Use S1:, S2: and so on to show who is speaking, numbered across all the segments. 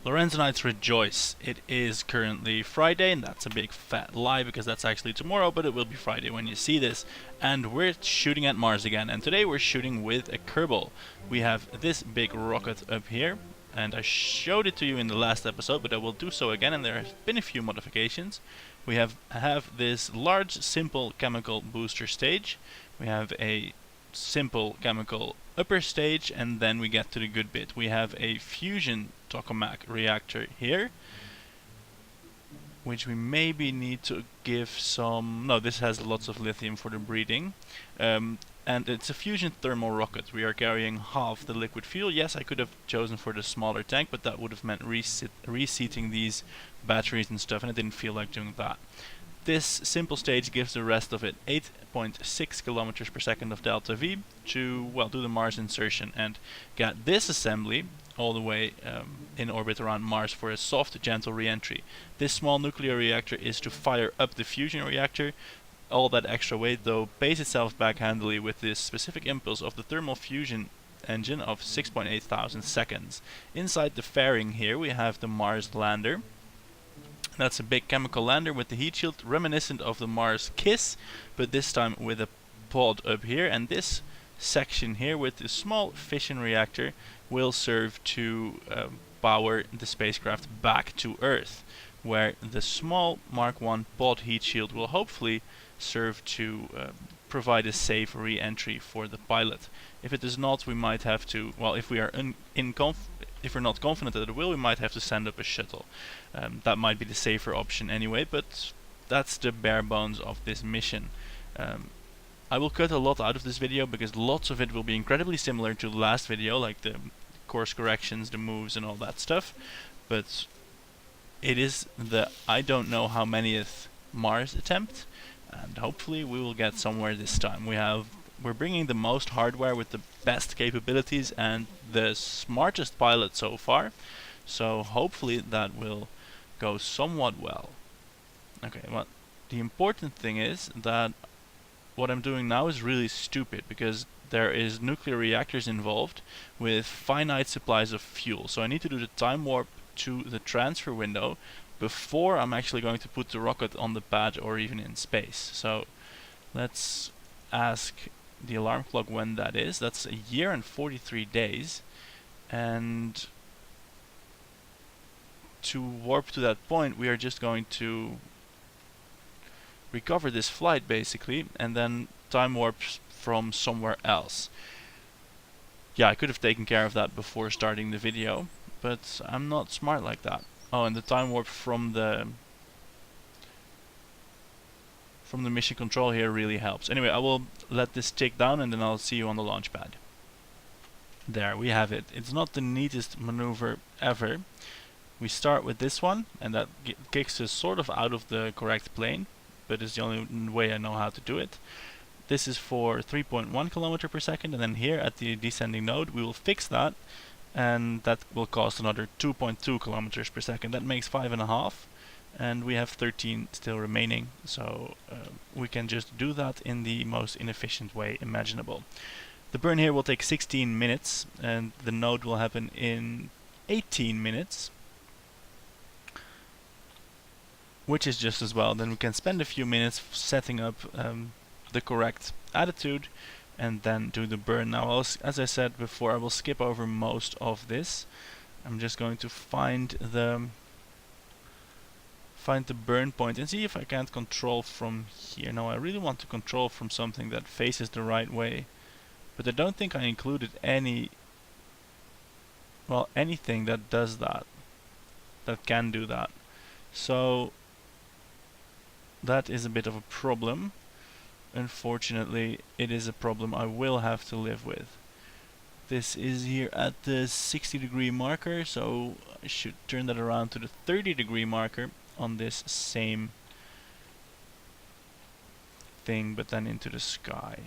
S1: Lorenzonites rejoice. It is currently Friday, and that's a big fat lie because that's actually tomorrow, but it will be Friday when you see this. And we're shooting at Mars again, and today we're shooting with a Kerbal. We have this big rocket up here, and I showed it to you in the last episode, but I will do so again, and there have been a few modifications. We have this large, simple chemical booster stage. We have a simple chemical upper stage, and then we get to the good bit. We have a fusion tokamak reactor here, which we maybe need to give some... No, this has lots of lithium for the breeding. And it's a fusion thermal rocket. We are carrying half the liquid fuel. Yes, I could have chosen for the smaller tank, but that would have meant reseating these batteries and stuff, and I didn't feel like doing that. This simple stage gives the rest of it 8.6 kilometers per second of delta V to, well, do the Mars insertion and get this assembly all the way in orbit around Mars for a soft, gentle re-entry. This small nuclear reactor is to fire up the fusion reactor. All that extra weight, though, pays itself back handily with this specific impulse of the thermal fusion engine of 6.8 thousand seconds. Inside the fairing here we have the Mars lander. That's a big chemical lander with the heat shield, reminiscent of the Mars Kiss, but this time with a pod up here. And this section here with the small fission reactor will serve to power the spacecraft back to Earth, where the small Mark I pod heat shield will hopefully serve to provide a safe re-entry for the pilot. If it does not, we might have to, well, if we are if we're not confident that it will, we might have to send up a shuttle. That might be the safer option anyway, but that's the bare bones of this mission. I will cut a lot out of this video because lots of it will be incredibly similar to the last video, like the course corrections, the moves and all that stuff, but it is the I don't know how manyth Mars attempt, and hopefully we will get somewhere this time. We're bringing the most hardware with the best capabilities and the smartest pilot so far, so hopefully that will go somewhat well. Okay, well, the important thing is that what I'm doing now is really stupid because there is nuclear reactors involved with finite supplies of fuel, so I need to do the time warp to the transfer window before I'm actually going to put the rocket on the pad or even in space. So let's ask the alarm clock when that is. That's a year and 43 days, and to warp to that point we are just going to recover this flight basically and then time warp from somewhere else. Yeah, I could have taken care of that before starting the video, but I'm not smart like that. Oh, and the time warp from the mission control here really helps. Anyway, I will let this tick down and then I'll see you on the launch pad. There, we have it. It's not the neatest maneuver ever. We start with this one, and that kicks us sort of out of the correct plane, but it's the only way I know how to do it. This is for 3.1 kilometer per second, and then here at the descending node we will fix that, and that will cost another 2.2 kilometers per second. That makes 5.5. And we have 13 still remaining, so we can just do that in the most inefficient way imaginable. The burn here will take 16 minutes, and the node will happen in 18 minutes, which is just as well. Then we can spend a few minutes setting up the correct attitude, and then do the burn. Now, as I said before, I will skip over most of this. I'm just going to find the burn point and see if I can't control from here. No, I really want to control from something that faces the right way, but I don't think I included anything that does that, that can do that. So that is a bit of a problem. Unfortunately, it is a problem I will have to live with. This is here at the 60-degree marker, so I should turn that around to the 30-degree marker on this same thing, but then into the sky.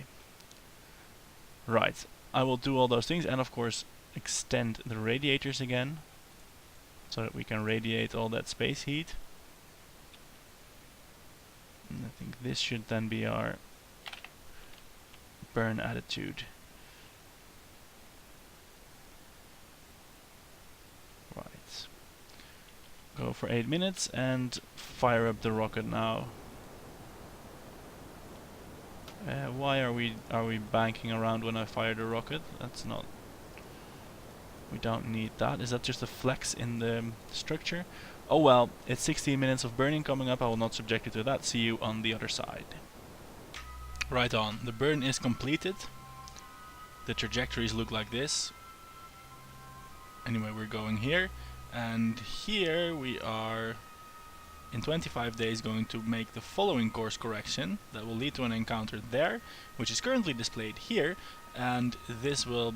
S1: Right, I will do all those things, and of course extend the radiators again, so that we can radiate all that space heat. And I think this should then be our burn attitude. Right. Go for 8 minutes and fire up the rocket now. Why are we banking around when I fire the rocket? That's not... We don't need that. Is that just a flex in the structure? Oh well, it's 16 minutes of burning coming up. I will not subject you to that. See you on the other side. Right on. The burn is completed. The trajectories look like this. Anyway, we're going here. And here we are in 25 days going to make the following course correction that will lead to an encounter there, which is currently displayed here, and this will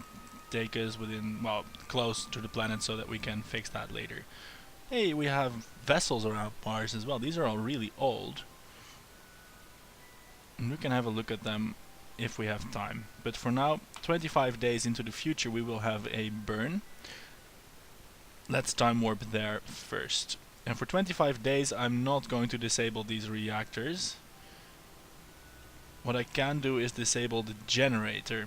S1: take us within, well, close to the planet so that we can fix that later. Hey, we have vessels around Mars as well. These are all really old, and we can have a look at them if we have time. But for now, 25 days into the future we will have a burn. Let's time warp there first. And for 25 days I'm not going to disable these reactors. What I can do is disable the generator.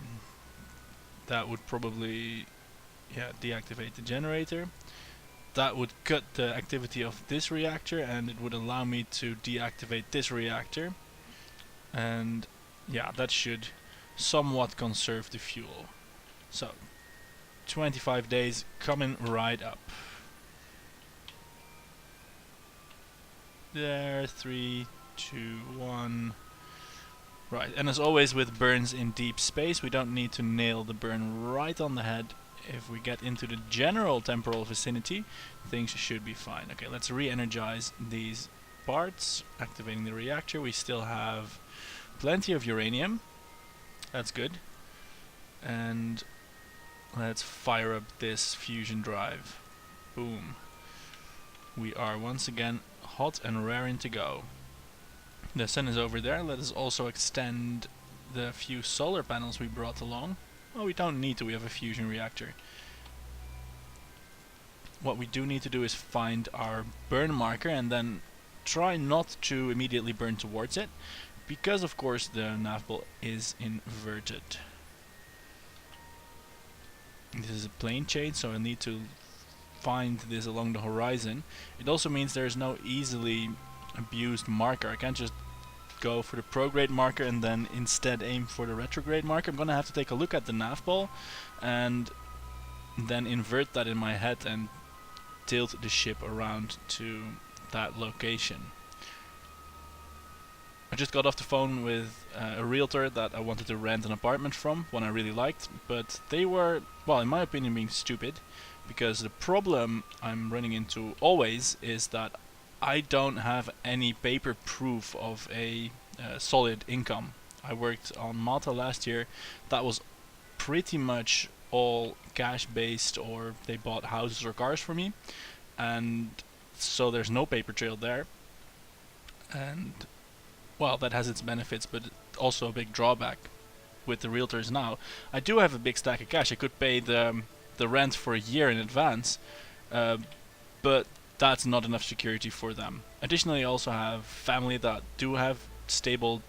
S1: That would probably, yeah, deactivate the generator. That would cut the activity of this reactor and it would allow me to deactivate this reactor. And yeah, that should somewhat conserve the fuel. So 25 days coming right up. There, 3, 2, 1. Right, and as always with burns in deep space, we don't need to nail the burn right on the head. If we get into the general temporal vicinity, things should be fine. Okay, let's re-energize these parts, activating the reactor. We still have plenty of uranium. That's good. And let's fire up this fusion drive. Boom. We are once again hot and raring to go. The sun is over there. Let us also extend the few solar panels we brought along. Well, we don't need to, we have a fusion reactor. What we do need to do is find our burn marker and then try not to immediately burn towards it, because of course the nav ball is inverted. This is a plane chain, so I need to find this along the horizon. It also means there's no easily abused marker. I can't just go for the prograde marker and then instead aim for the retrograde marker. I'm gonna have to take a look at the nav ball and then invert that in my head and tilt the ship around to that location. I just got off the phone with a realtor that I wanted to rent an apartment from, one I really liked, but they were, well, in my opinion, being stupid, because the problem I'm running into always is that I don't have any paper proof of a solid income. I worked on Malta last year. That was pretty much all cash based, or they bought houses or cars for me, and so there's no paper trail there. And well, that has its benefits, but also a big drawback with the realtors now. I do have a big stack of cash. I could pay the rent for a year in advance, but that's not enough security for them. Additionally, I also have family that do have stable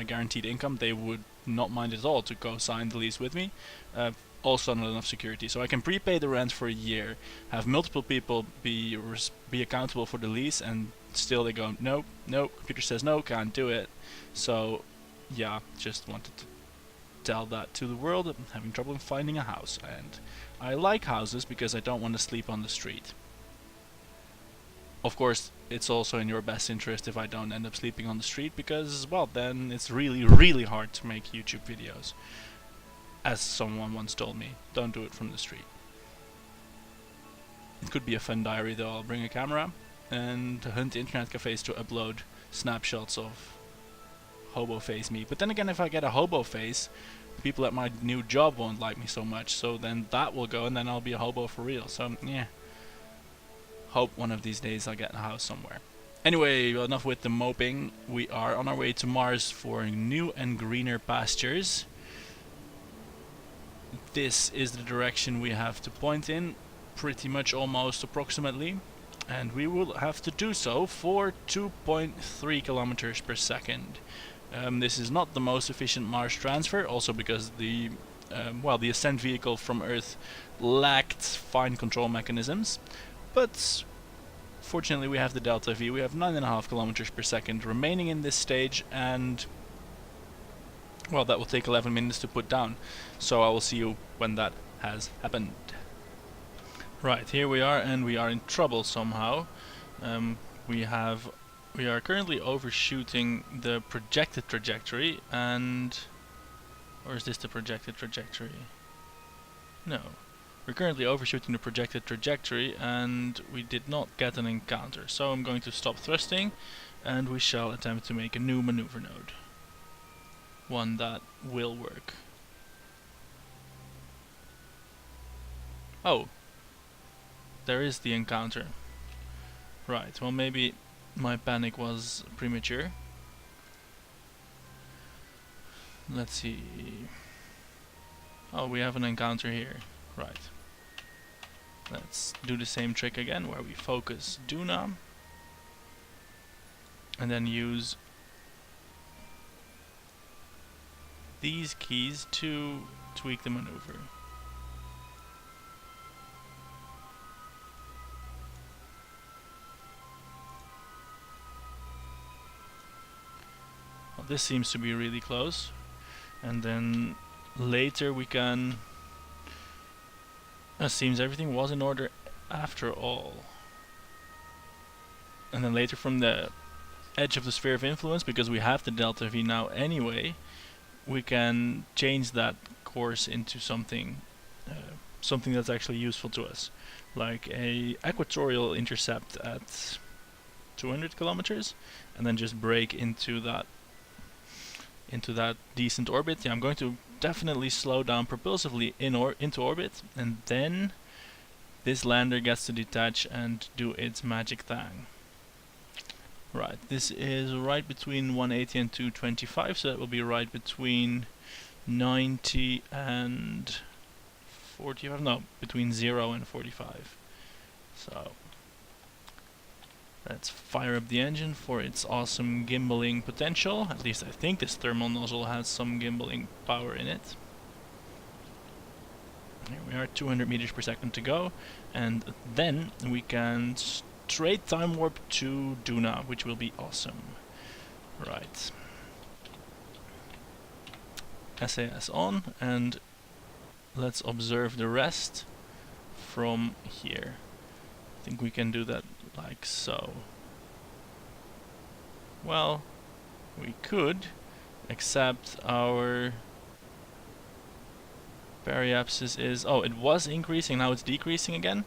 S1: guaranteed income. They would not mind at all to co-sign the lease with me. Also not enough security. So I can prepay the rent for a year, have multiple people be accountable for the lease, and still they go, no, computer says no, can't do it. So yeah, just wanted to tell that to the world. I'm having trouble finding a house, and I like houses because I don't want to sleep on the street. Of course, it's also in your best interest if I don't end up sleeping on the street, because, well, then it's really, really hard to make YouTube videos. As someone once told me, don't do it from the street. It could be a fun diary though. I'll bring a camera and hunt internet cafes to upload snapshots of hobo face me. But then again, if I get a hobo face, people at my new job won't like me so much, so then that will go and then I'll be a hobo for real. So yeah, hope one of these days I'll get a house somewhere. Anyway, enough with the moping. We are on our way to Mars for new and greener pastures. This is the direction we have to point in, pretty much almost approximately, and we will have to do so for 2.3 kilometers per second. This is not the most efficient Mars transfer, also because the the ascent vehicle from Earth lacked fine control mechanisms, but fortunately we have the delta V. We have 9.5 kilometers per second remaining in this stage, and well, that will take 11 minutes to put down. So I will see you when that has happened. Right, here we are, and we are in trouble somehow. We are currently overshooting the projected trajectory, and or is this the projected trajectory? No. We're currently overshooting the projected trajectory, and we did not get an encounter. So I'm going to stop thrusting, and we shall attempt to make a new maneuver node. One that will work. Oh, there is the encounter. Right, well, maybe my panic was premature. Let's see. Oh, we have an encounter here. Right. Let's do the same trick again, where we focus Duna and then use these keys to tweak the maneuver. Well, this seems to be really close, and then later we can... It seems everything was in order after all. And then later from the edge of the sphere of influence, because we have the delta V now anyway, we can change that course into something something that's actually useful to us, like a equatorial intercept at 200 kilometers, and then just break into that decent orbit. Yeah, I'm going to definitely slow down propulsively into orbit, and then this lander gets to detach and do its magic thing. Right, this is right between 180 and 225, so that will be right between 90 and 45, no, between 0 and 45. So let's fire up the engine for its awesome gimbaling potential. At least I think this thermal nozzle has some gimbaling power in it. Here we are, 200 meters per second to go, and then we can straight time warp to Duna, which will be awesome. Right. SAS on, and let's observe the rest from here. I think we can do that like so. Well, we could, except our periapsis is... Oh, it was increasing, now it's decreasing again?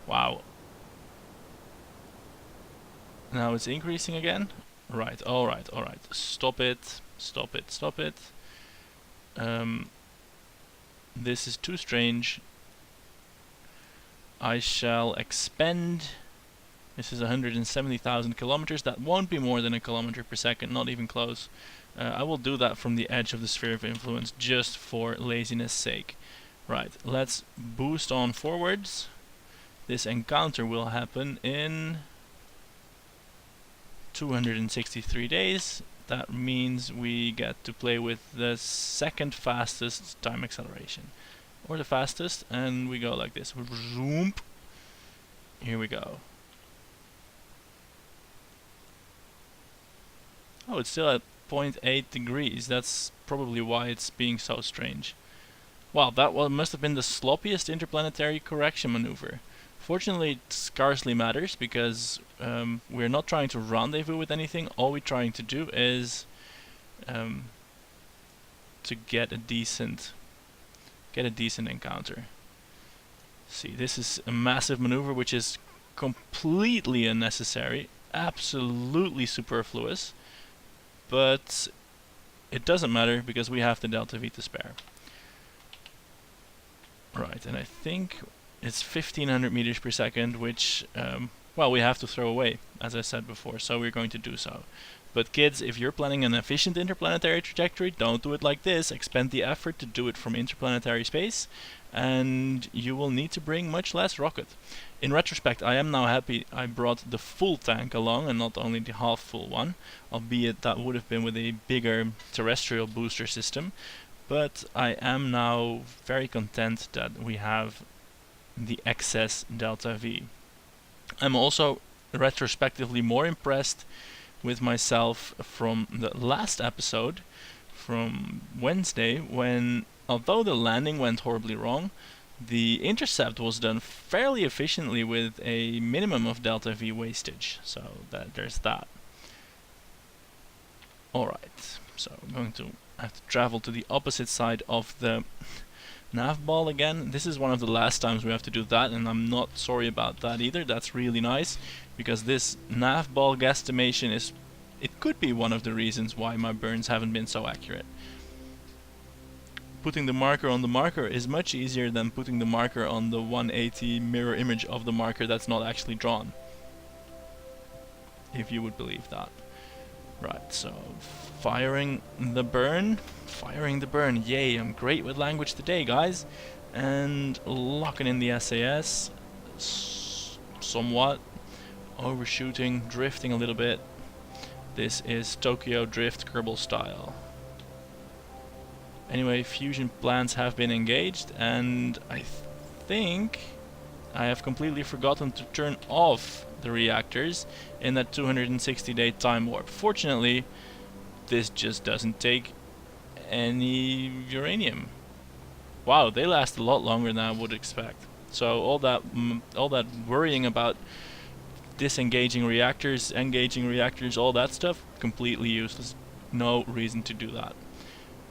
S1: Wow. Now it's increasing again? Right, alright, alright. Stop it, stop it, stop it. This is too strange. I shall expend... This is 170,000 kilometers. That won't be more than a kilometer per second, not even close. I will do that from the edge of the sphere of influence just for laziness sake. Right, let's boost on forwards. This encounter will happen in 263 days. That means we get to play with the second fastest time acceleration. Or the fastest, and we go like this. Zoom. Here we go. Oh, it's still at 0.8 degrees. That's probably why it's being so strange. Wow, that must have been the sloppiest interplanetary correction maneuver. Fortunately, it scarcely matters, because we're not trying to rendezvous with anything. All we're trying to do is to get a decent encounter. See, this is a massive maneuver which is completely unnecessary, absolutely superfluous, but it doesn't matter because we have the delta V to spare. Right, and I think it's 1500 meters per second, which, well, we have to throw away, as I said before, so we're going to do so. But kids, if you're planning an efficient interplanetary trajectory, don't do it like this. Expend the effort to do it from interplanetary space, and you will need to bring much less rocket. In retrospect, I am now happy I brought the full tank along and not only the half full one, albeit that would have been with a bigger terrestrial booster system. But I am now very content that we have the excess delta V. I'm also retrospectively more impressed with myself from the last episode from Wednesday, when, although the landing went horribly wrong, the intercept was done fairly efficiently with a minimum of delta V wastage. So there's that. Alright, so I'm going to have to travel to the opposite side of the nav ball again. This is one of the last times we have to do that, and I'm not sorry about that either. That's really nice, because this nav ball guesstimation is, it could be one of the reasons why my burns haven't been so accurate. Putting the marker on the marker is much easier than putting the marker on the 180 mirror image of the marker that's not actually drawn, if you would believe that. Right, so firing the burn, yay, I'm great with language today, guys. And locking in the SAS, somewhat, overshooting, drifting a little bit. This is Tokyo Drift Kerbal style. Anyway, fusion plans have been engaged, and I think I have completely forgotten to turn off the reactors in that 260-day time warp. Fortunately, this just doesn't take any uranium. Wow, they last a lot longer than I would expect. So all that worrying about disengaging reactors, engaging reactors, all that stuff, completely useless. No reason to do that.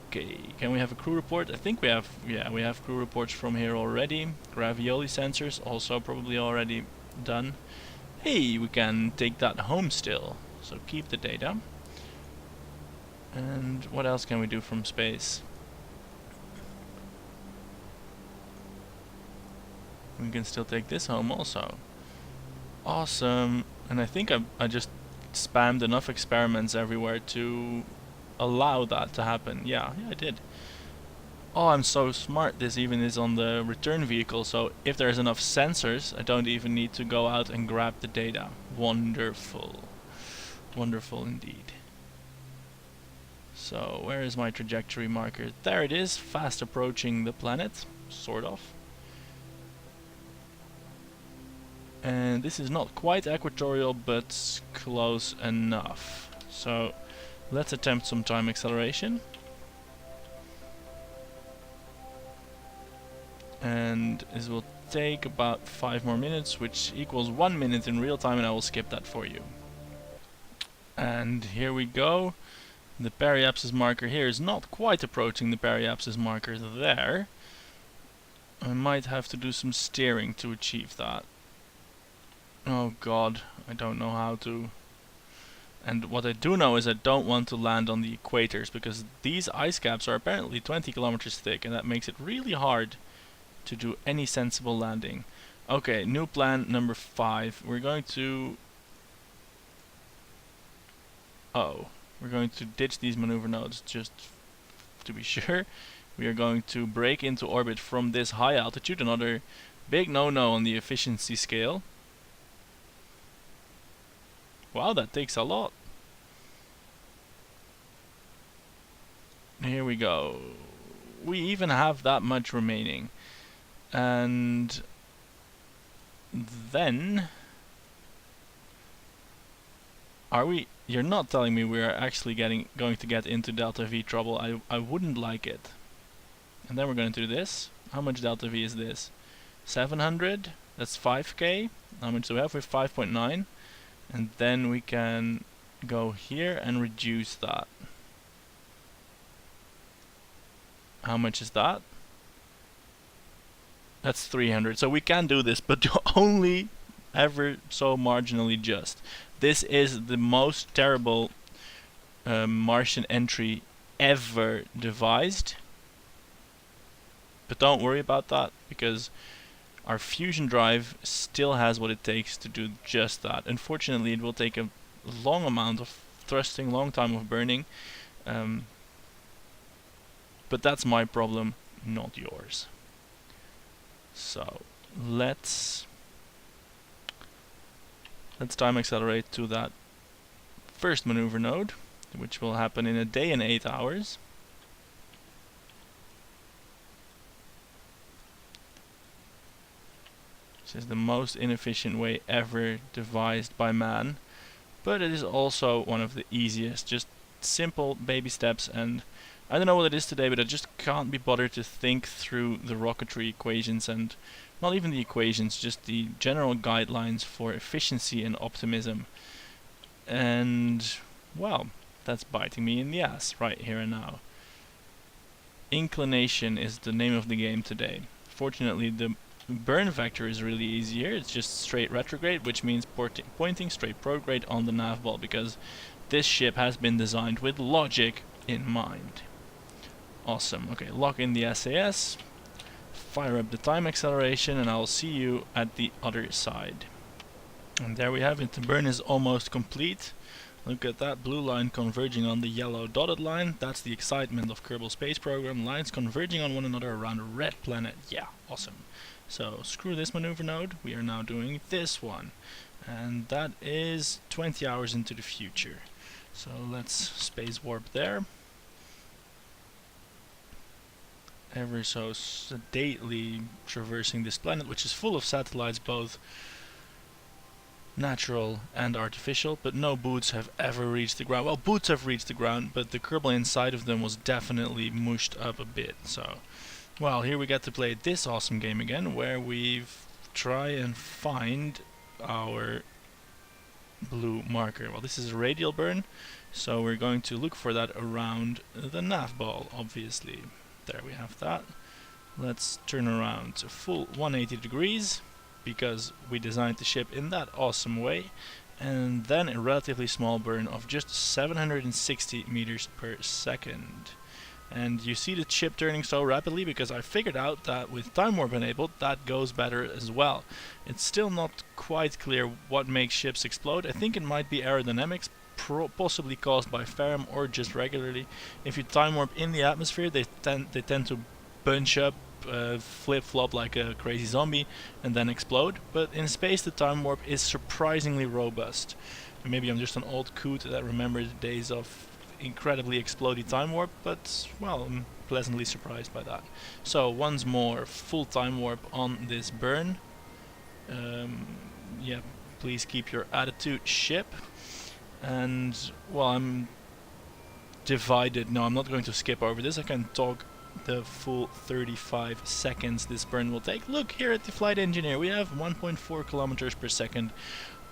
S1: Okay, can we have a crew report? I think we have, yeah, we have crew reports from here already. Gravioli sensors also probably already done. Hey, we can take that home still, so keep the data. And what else can we do from space? We can still take this home also. Awesome. And I think I just spammed enough experiments everywhere to allow that to happen. Yeah, I did. Oh, I'm so smart. This even is on the return vehicle, so if there's enough sensors, I don't even need to go out and grab the data. Wonderful. Wonderful indeed. So, where is my trajectory marker? There it is, fast approaching the planet, sort of. And this is not quite equatorial, but close enough. So, let's attempt some time acceleration. And this will take about 5 more minutes, which equals 1 minute in real time, and I will skip that for you. And here we go. The periapsis marker here is not quite approaching the periapsis marker there. I might have to do some steering to achieve that. Oh god, I don't know how to. And what I do know is I don't want to land on the equators, because these ice caps are apparently 20 kilometers thick, and that makes it really hard to do any sensible landing. Okay, new plan number 5. We're going to... we're going to ditch these maneuver nodes just to be sure. We are going to break into orbit from this high altitude, another big no-no on the efficiency scale. Wow, that takes a lot. Here we go. We even have that much remaining. And then... Are we... You're not telling me we are actually going to get into delta V trouble. I wouldn't like it. And then we're going to do this. How much delta V is this? 700? That's 5k. How much do we have? We have 5.9. And then we can go here and reduce that. How much is that? That's 300. So we can do this, but only ever so marginally just. This is the most terrible Martian entry ever devised. But don't worry about that, because our fusion drive still has what it takes to do just that. Unfortunately, it will take a long amount of thrusting, long time of burning. But that's my problem, not yours. So, let's time accelerate to that first maneuver node, which will happen in a day and 8 hours. This is the most inefficient way ever devised by man, but it is also one of the easiest. Just simple baby steps, and I don't know what it is today, but I just can't be bothered to think through the rocketry equations, and not even the equations, just the general guidelines for efficiency and optimism. And, well, that's biting me in the ass right here and now. Inclination is the name of the game today. Fortunately, the burn vector is really easy here. It's just straight retrograde, which means pointing straight prograde on the nav ball, because this ship has been designed with logic in mind. Awesome. Okay, lock in the SAS, fire up the time acceleration, and I'll see you at the other side. And there we have it. The burn is almost complete. Look at that blue line converging on the yellow dotted line. That's the excitement of Kerbal Space Program. Lines converging on one another around a red planet. Yeah, awesome. So screw this maneuver node. We are now doing this one. And that is 20 hours into the future. So let's space warp there. Ever so sedately traversing this planet, which is full of satellites, both natural and artificial, but no boots have ever reached the ground. Well, boots have reached the ground, but the Kerbal inside of them was definitely mushed up a bit. So, well, here we get to play this awesome game again, where we try and find our blue marker. Well, this is a radial burn, so we're going to look for that around the nav ball, obviously. There we have that. Let's turn around to full 180 degrees, because we designed the ship in that awesome way, and then a relatively small burn of just 760 meters per second. And you see the ship turning so rapidly because I figured out that with time warp enabled that goes better as well. It's still not quite clear what makes ships explode. I think it might be aerodynamics, possibly caused by Ferrum, or just regularly. If you time warp in the atmosphere, they tend to bunch up, flip-flop like a crazy zombie, and then explode. But in space the time warp is surprisingly robust. And maybe I'm just an old coot that remembers the days of incredibly explodey time warp, but well, I'm pleasantly surprised by that. So once more, full time warp on this burn. Yeah, please keep your attitude, ship. And well, I'm divided. No, I'm not going to skip over this. I can talk the full 35 seconds this burn will take. Look here at the flight engineer, we have 1.4 kilometers per second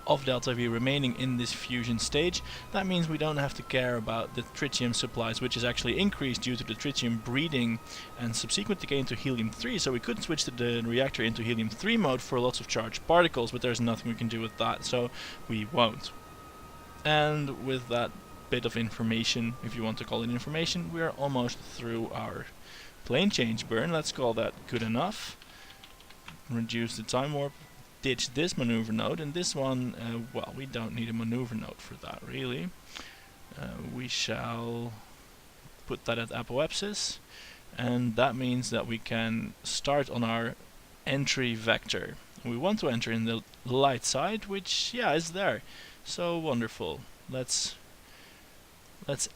S1: of delta V remaining in this fusion stage. That means we don't have to care about the tritium supplies, which is actually increased due to the tritium breeding and subsequent decay into helium-3, so we could switch the reactor into helium-3 mode for lots of charged particles, but there's nothing we can do with that, so we won't. And with that bit of information, if you want to call it information, we are almost through our plane change burn. Let's call that good enough. Reduce the time warp, ditch this maneuver node, and this one, well, we don't need a maneuver node for that really. We shall put that at apoapsis, and that means that we can start on our entry vector. We want to enter in the light side, which, yeah, is there. So wonderful. Let's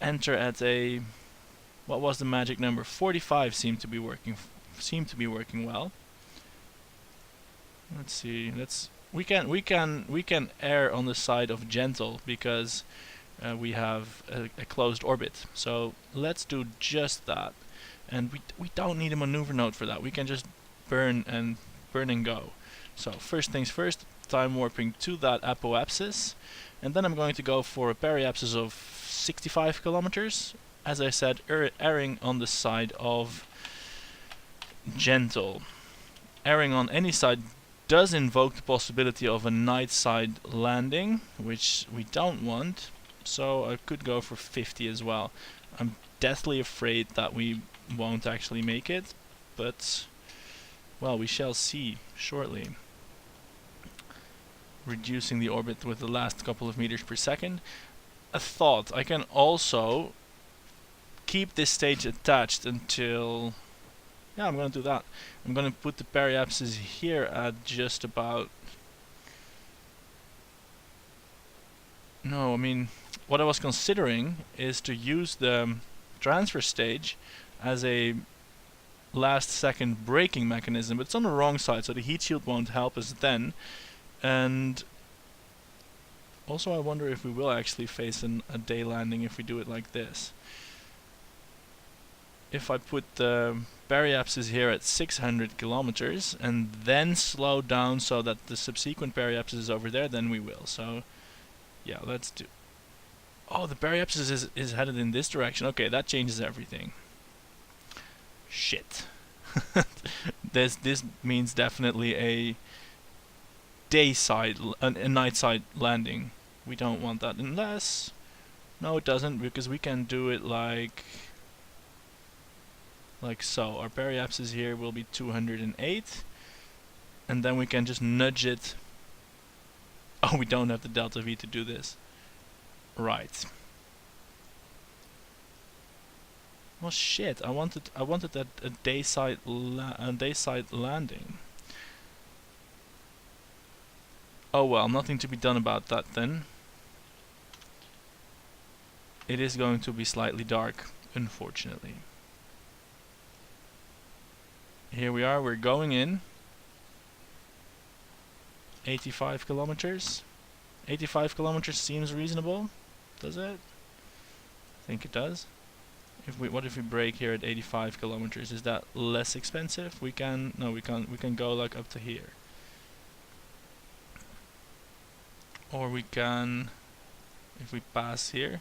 S1: enter at a, what was the magic number? 45 seemed to be working well. Let's see. We can err on the side of gentle because we have a closed orbit. So let's do just that. And we don't need a maneuver node for that. We can just burn and go. So first things first, time warping to that apoapsis, and then I'm going to go for a periapsis of 65 kilometers. As I said, erring on the side of gentle. Erring on any side does invoke the possibility of a night side landing, which we don't want, so I could go for 50 as well. I'm deathly afraid that we won't actually make it, but well, we shall see shortly. Reducing the orbit with the last couple of meters per second. A thought, I can also keep this stage attached until, yeah, I'm going to do that. I'm going to put the periapsis here at just about, no, I mean, what I was considering is to use the transfer stage as a last second braking mechanism, but it's on the wrong side, so the heat shield won't help us then. And also I wonder if we will actually face a day landing if we do it like this. If I put the periapsis here at 600 kilometers and then slow down so that the subsequent periapsis is over there, then we will. So yeah, let's do... Oh, the periapsis is headed in this direction. Okay, that changes everything. Shit. This means definitely a day side, a night side landing. We don't want that unless... No, it doesn't, because we can do it like so. Our periapsis here will be 208, and then we can just nudge it. Oh, we don't have the delta V to do this. Right. Well, shit. I wanted that a day side landing. Oh well, nothing to be done about that then. It is going to be slightly dark, unfortunately. Here we are, we're going in. 85 kilometers. 85 kilometers seems reasonable, does it? I think it does. What if we brake here at 85 kilometers? Is that less expensive? We can go like up to here. Or we can, if we pass here.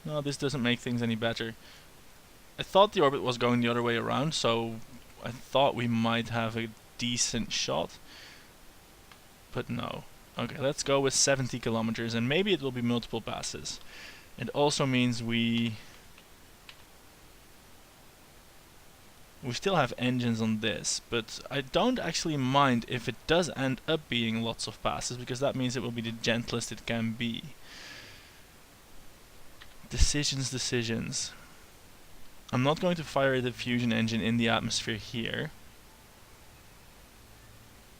S1: No, this doesn't make things any better. I thought the orbit was going the other way around, so I thought we might have a decent shot. But no. Okay, let's go with 70 kilometers, and maybe it will be multiple passes. It also means we still have engines on this, but I don't actually mind if it does end up being lots of passes, because that means it will be the gentlest it can be. Decisions. I'm not going to fire the fusion engine in the atmosphere here.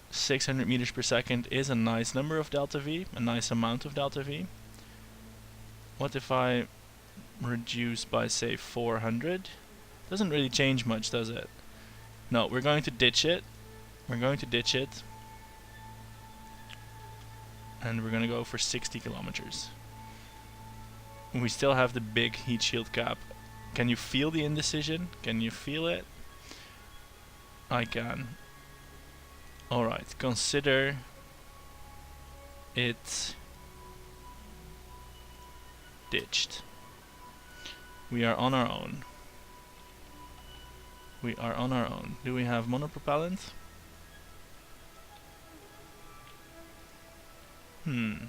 S1: 600 meters per second is a nice number of delta V, a nice amount of delta V. What if I reduce by, say, 400? Doesn't really change much, does it? No, we're going to ditch it. We're going to ditch it. And we're going to go for 60 kilometers. We still have the big heat shield cap. Can you feel the indecision? Can you feel it? I can. Alright, consider it ditched. We are on our own. We are on our own. Do we have monopropellant? I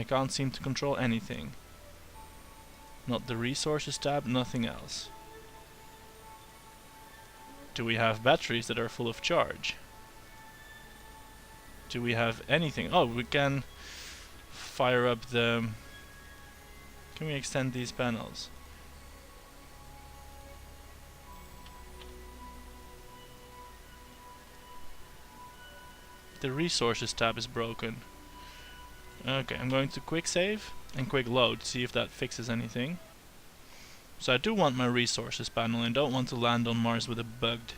S1: can't seem to control anything. Not the resources tab, nothing else. Do we have batteries that are full of charge? Do we have anything? Oh, we can fire up the... Can we extend these panels? The resources tab is broken. Okay, I'm going to quick save and quick load, see if that fixes anything. So I do want my resources panel and don't want to land on Mars with a bugged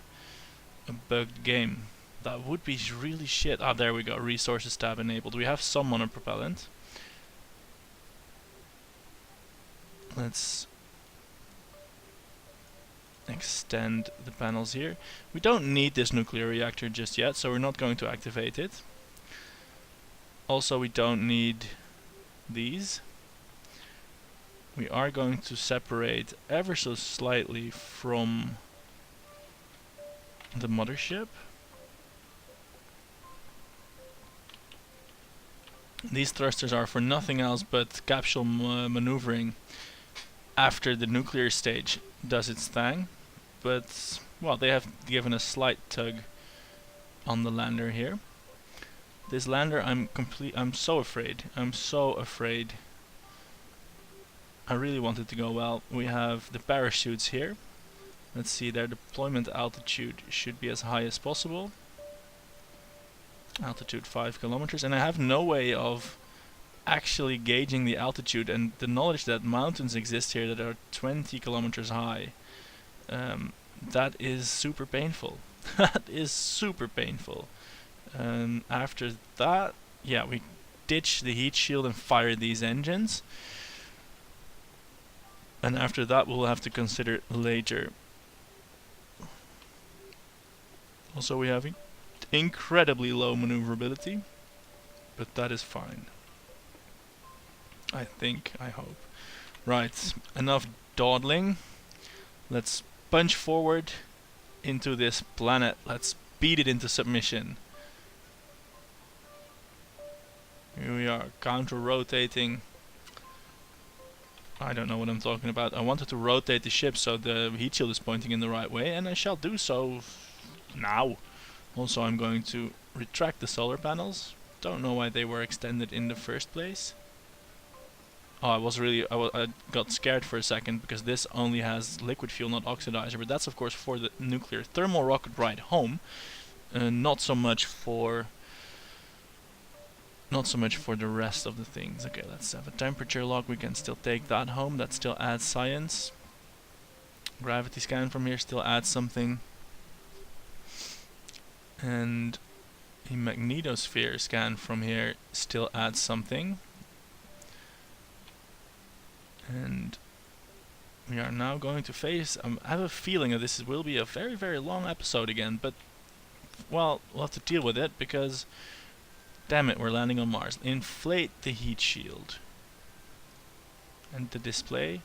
S1: game. That would be really shit. Ah, there we go, resources tab enabled. We have some monopropellant. Let's extend the panels here. We don't need this nuclear reactor just yet, so we're not going to activate it. Also, we don't need these. We are going to separate ever so slightly from the mothership. These thrusters are for nothing else but capsule maneuvering after the nuclear stage does its thing. But, well, they have given a slight tug on the lander here. This lander, I'm so afraid. I'm so afraid. I really want it to go well. We have the parachutes here. Let's see, their deployment altitude should be as high as possible. Altitude 5 kilometers, and I have no way of actually gauging the altitude and the knowledge that mountains exist here that are 20 kilometers high. That is super painful. That is super painful. And after that, yeah, we ditch the heat shield and fire these engines. And after that, we'll have to consider later. Also, we have incredibly low maneuverability, but that is fine. I think, I hope. Right, enough dawdling. Let's punch forward into this planet. Let's beat it into submission. Here we are, counter-rotating. I don't know what I'm talking about. I wanted to rotate the ship so the heat shield is pointing in the right way, and I shall do so now. Also, I'm going to retract the solar panels. Don't know why they were extended in the first place. Oh, I got scared for a second because this only has liquid fuel, not oxidizer, but that's of course for the nuclear thermal rocket ride home, not so much for the rest of the things. Okay, let's have a temperature log. We can still take that home. That still adds science. Gravity scan from here still adds something. And a magnetosphere scan from here still adds something. And we are now going to face... I have a feeling that this will be a very, very long episode again, but well, we'll have to deal with it because damn it, we're landing on Mars. Inflate the heat shield. And the display.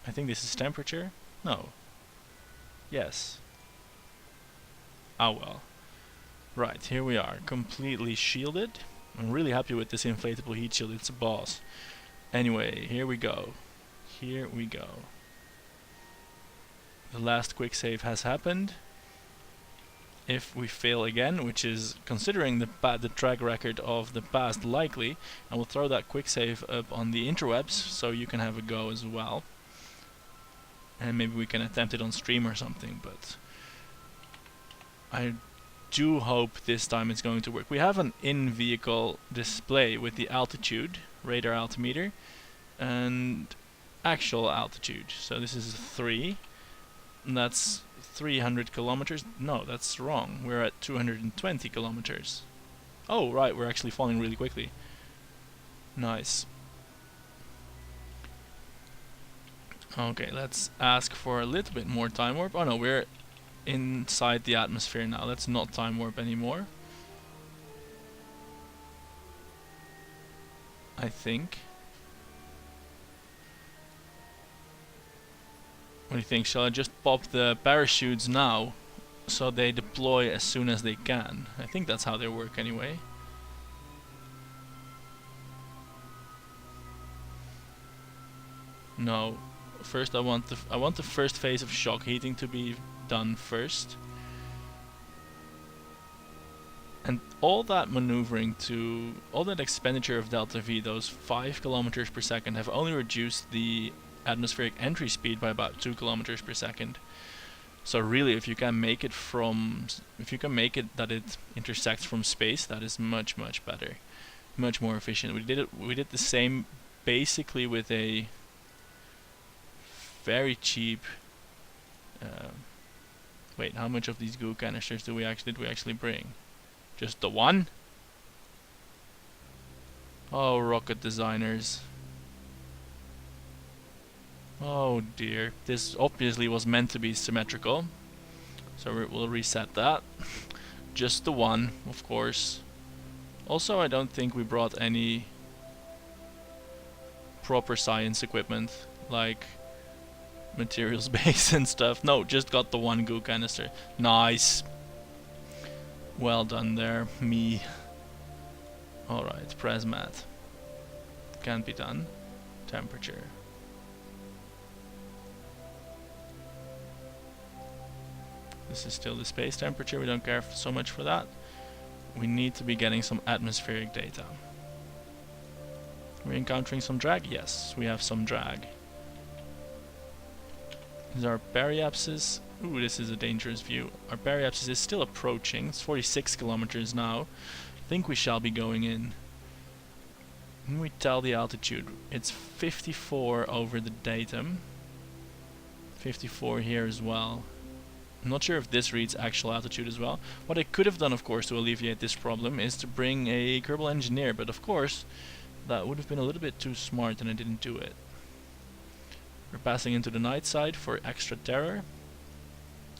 S1: I think this is temperature. No. Yes. Oh well. Right, here we are, completely shielded. I'm really happy with this inflatable heat shield, it's a boss. Anyway, here we go. Here we go. The last quick save has happened. If we fail again, which is, considering the track record of the past, likely, I will throw that quick save up on the interwebs so you can have a go as well. And maybe we can attempt it on stream or something, but I do hope this time it's going to work. We have an in-vehicle display with the altitude, radar altimeter, and actual altitude. So this is 3, and that's 300 kilometers. No, that's wrong. We're at 220 kilometers. Oh, right, we're actually falling really quickly. Nice. Okay, let's ask for a little bit more time warp. Oh no, we're inside the atmosphere now. Let's not time warp anymore. I think. What do you think? Shall I just pop the parachutes now so they deploy as soon as they can? I think that's how they work anyway. No. First I want the first phase of shock heating to be done first. And all that maneuvering all that expenditure of delta V, those 5 kilometers per second, have only reduced the atmospheric entry speed by about 2 kilometers per second. So really, if you can make it that it intersects from space, that is much, much better, much more efficient. We did the same basically with a very cheap. Wait, how much of these goo canisters did we actually bring? Just the one? Oh, rocket designers. Oh dear, this obviously was meant to be symmetrical, so we'll reset that. Just the one, of course. Also, I don't think we brought any proper science equipment, like materials base and stuff. No, just got the one goo canister. Nice. Well done there, me. Alright, press mat. Can't be done. Temperature. This is still the space temperature, we don't care so much for that. We need to be getting some atmospheric data. We're encountering some drag? Yes, we have some drag. These are periapsis. Ooh, this is a dangerous view. Our periapsis is still approaching. It's 46 kilometers now. I think we shall be going in. When we tell the altitude, it's 54 over the datum. 54 here as well. I'm not sure if this reads actual altitude as well. What I could have done, of course, to alleviate this problem is to bring a Kerbal engineer, but of course that would have been a little bit too smart and I didn't do it. We're passing into the night side for extra terror.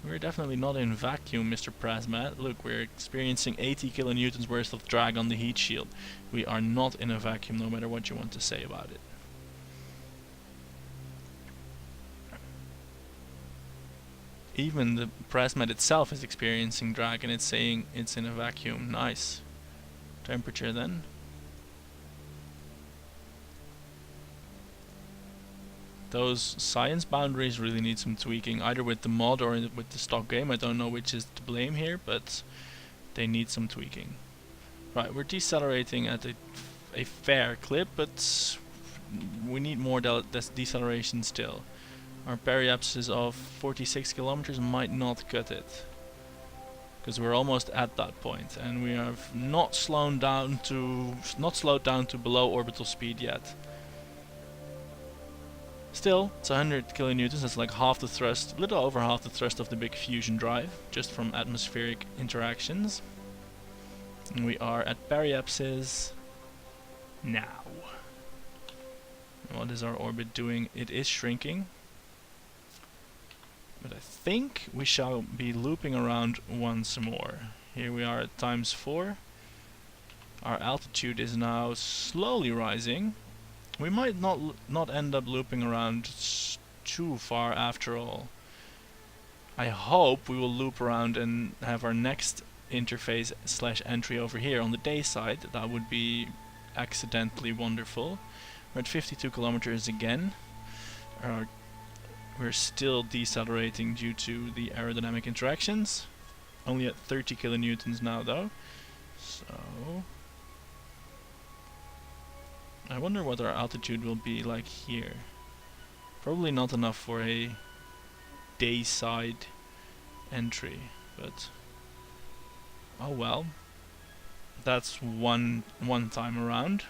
S1: We're definitely not in vacuum, Mr. Prasmat. Look, we're experiencing 80 kilonewtons worth of drag on the heat shield. We are not in a vacuum, no matter what you want to say about it. Even the Prasmat itself is experiencing drag and it's saying it's in a vacuum. Nice. Temperature then. Those science boundaries really need some tweaking, either with the mod or with the stock game. I don't know which is to blame here, but they need some tweaking. Right, we're decelerating at a fair clip, but we need more deceleration still. Our periapsis of 46 kilometers might not cut it, because we're almost at that point, and we have not slowed down to below orbital speed yet. Still, it's 100 kilonewtons, that's like half the thrust, a little over half the thrust of the big fusion drive, just from atmospheric interactions. And we are at periapsis now. What is our orbit doing? It is shrinking. But I think we shall be looping around once more. Here we are at ×4. Our altitude is now slowly rising. We might not end up looping around too far after all. I hope we will loop around and have our next interface / entry over here on the day side. That would be accidentally wonderful. We're at 52 kilometers again. We're still decelerating due to the aerodynamic interactions. Only at 30 kilonewtons now though. So I wonder what our altitude will be like here. Probably not enough for a day side entry, but oh well. That's one time around.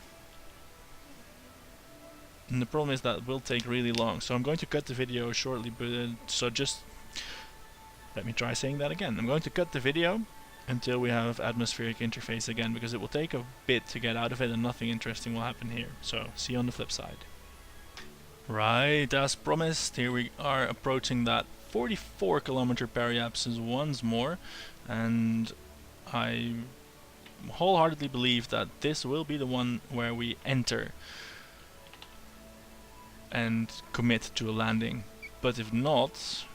S1: And the problem is that will take really long, so I'm going to cut the video shortly, but so just let me try saying that again. I'm going to cut the video until we have atmospheric interface again, because it will take a bit to get out of it and nothing interesting will happen here. So see you on the flip side. Right, as promised, here we are approaching that 44 kilometer periapsis once more, and I wholeheartedly believe that this will be the one where we enter and commit to a landing. But if not,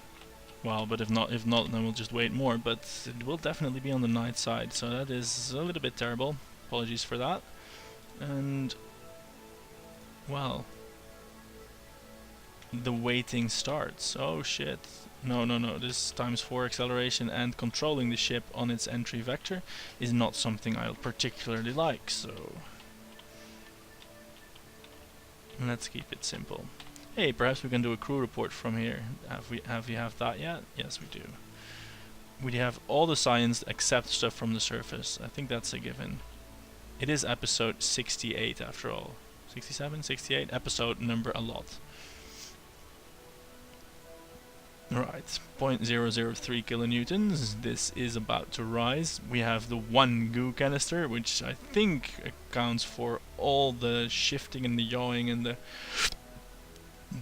S1: well, if not, then we'll just wait more. But it will definitely be on the night side, so that is a little bit terrible. Apologies for that. And well, the waiting starts. Oh shit! No, this ×4 acceleration and controlling the ship on its entry vector is not something I'll particularly like. So let's keep it simple. Hey, perhaps we can do a crew report from here. Have we have that yet? Yes, we do. We have all the science except stuff from the surface. I think that's a given. It is episode 68 after all. 67, 68, episode number a lot. Right, 0.003 kilonewtons. This is about to rise. We have the one goo canister, which I think accounts for all the shifting and the yawing and the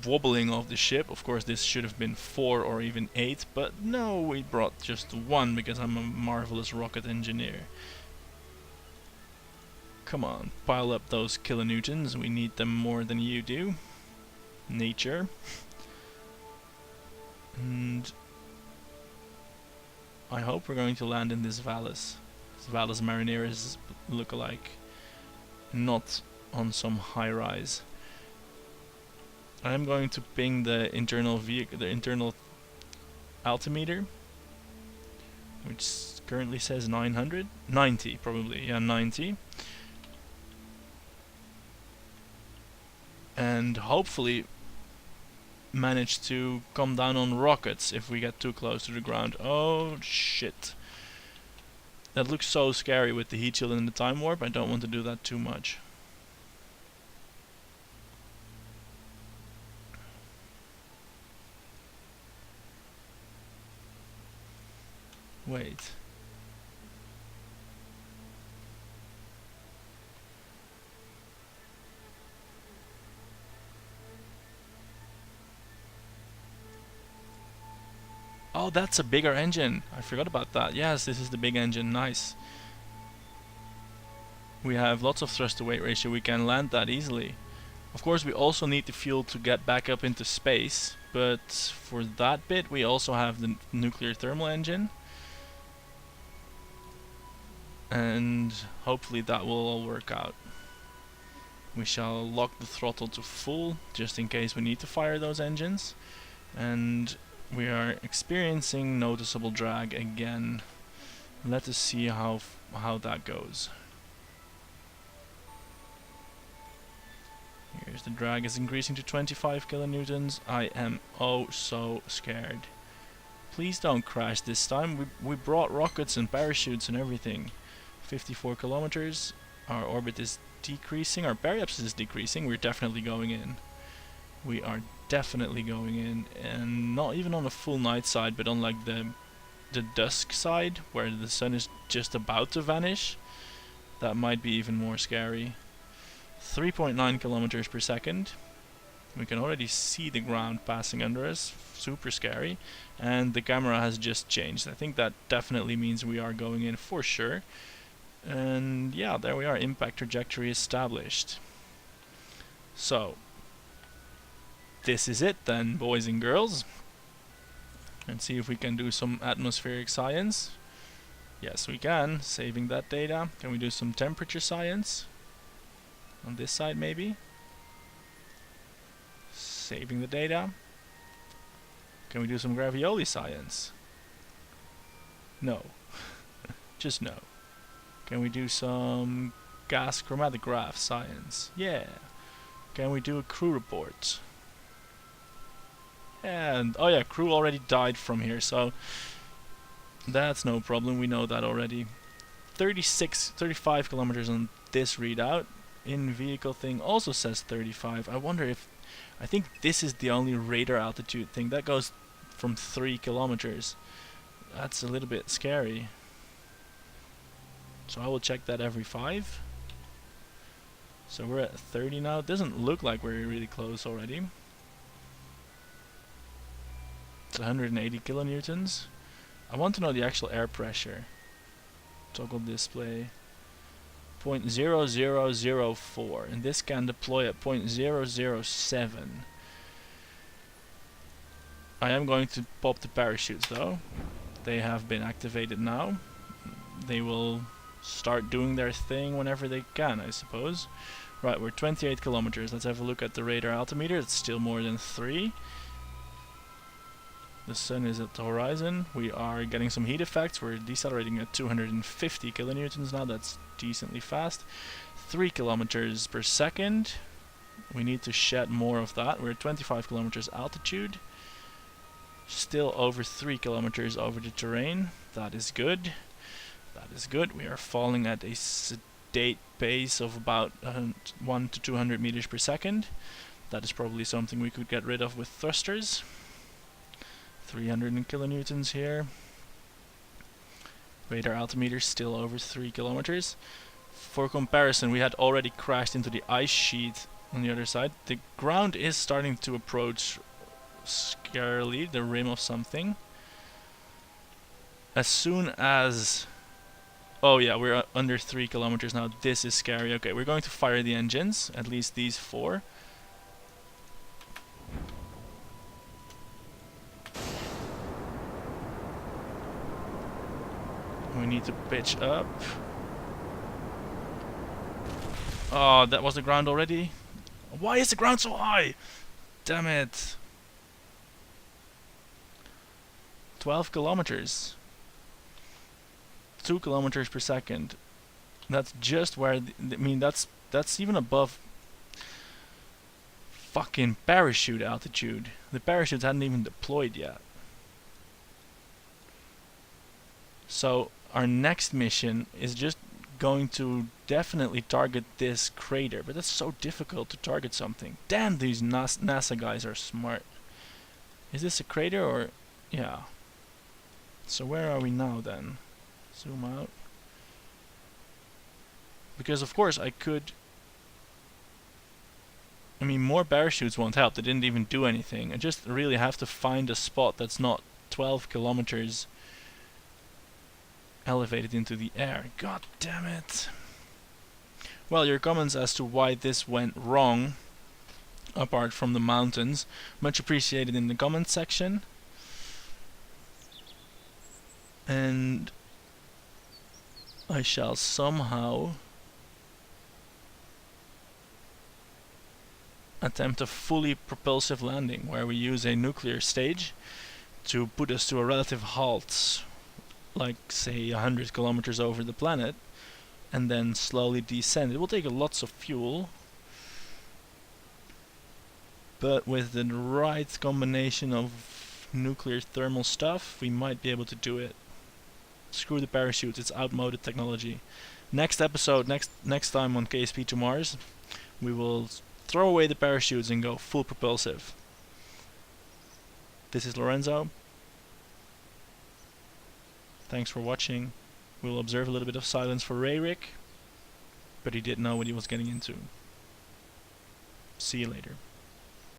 S1: wobbling of the ship. Of course, this should have been 4 or even 8, but no, we brought just 1 because I'm a marvelous rocket engineer. Come on, pile up those kilonewtons. We need them more than you do. Nature. And I hope we're going to land in this Vallis. This Vallis Marineris look-alike, not on some high rise. I'm going to ping the internal altimeter, which currently says 90 probably, yeah, 90. And hopefully manage to come down on rockets if we get too close to the ground. Oh shit. That looks so scary with the heat shield and the time warp. I don't want to do that too much. Wait. Oh, that's a bigger engine. I forgot about that. Yes, this is the big engine. Nice. We have lots of thrust to weight ratio. We can land that easily. Of course, we also need the fuel to get back up into space, but for that bit we also have the nuclear thermal engine, and hopefully that will all work out. We shall lock the throttle to full just in case we need to fire those engines, and we are experiencing noticeable drag again. Let us see how that goes. Here's the drag is increasing to 25 kilonewtons. I am oh so scared. Please don't crash this time. We brought rockets and parachutes and everything. 54 kilometers. Our orbit is decreasing. Our periapsis is decreasing. We're definitely going in. We are definitely going in, and not even on a full night side, but on like the dusk side, where the sun is just about to vanish. That might be even more scary. 3.9 kilometers per second. We can already see the ground passing under us. Super scary. And the camera has just changed. I think that definitely means we are going in for sure. And yeah, there we are. Impact trajectory established. So, this is it then, boys and girls. And see if we can do some atmospheric science. Yes, we can. Saving that data. Can we do some temperature science? On this side, maybe. Saving the data. Can we do some gravioli science? No. Just no. Can we do some gas chromatograph science? Yeah. Can we do a crew report? And oh yeah, crew already died from here, so that's no problem. We know that already. 35 kilometers on this readout. In vehicle thing also says 35. I wonder if I think this is the only radar altitude thing that goes from 3 kilometers. That's a little bit scary. So I will check that every 5. So we're at 30 now. It doesn't look like we're really close already. It's 180 kilonewtons. I want to know the actual air pressure. Toggle display. 0.0004, and this can deploy at 0.007. I am going to pop the parachutes though. They have been activated now. They will start doing their thing whenever they can, I suppose. Right, we're 28 kilometers. Let's have a look at the radar altimeter. It's still more than 3. The sun is at the horizon. We are getting some heat effects. We're decelerating at 250 kilonewtons now. That's decently fast. 3 kilometers per second. We need to shed more of that. We're at 25 kilometers altitude. Still over 3 kilometers over the terrain. That is good. That is good. We are falling at a sedate pace of about 1 to 200 meters per second. That is probably something we could get rid of with thrusters. 300 kilonewtons here. Radar altimeter still over 3 kilometers. For comparison, we had already crashed into the ice sheet on the other side. The ground is starting to approach scarily the rim of something. As soon as... oh yeah, we're under 3 kilometers now. This is scary. Okay, we're going to fire the engines, at least these 4. We need to pitch up. Oh, that was the ground already? Why is the ground so high? Damn it. 12 kilometers. 2 kilometers per second. That's just where, I mean, that's even above fucking parachute altitude. The parachutes hadn't even deployed yet. So our next mission is just going to definitely target this crater, but that's so difficult to target something. Damn, these NASA guys are smart. Is this a crater or... yeah. So where are we now then? Zoom out. Because of course I could... I mean, more parachutes won't help. They didn't even do anything. I just really have to find a spot that's not 12 kilometers elevated into the air. God damn it. Well, your comments as to why this went wrong, apart from the mountains, much appreciated in the comments section. And I shall somehow attempt a fully propulsive landing where we use a nuclear stage to put us to a relative halt, like say 100 kilometers over the planet, and then slowly descend. It will take lots of fuel, but with the right combination of nuclear thermal stuff we might be able to do it. Screw the parachutes, it's outmoded technology. Next episode, next time on KSP to Mars, we will throw away the parachutes and go full propulsive. This is Lorenzo. Thanks for watching. We'll observe a little bit of silence for Rayrick, but he didn't know what he was getting into. See you later.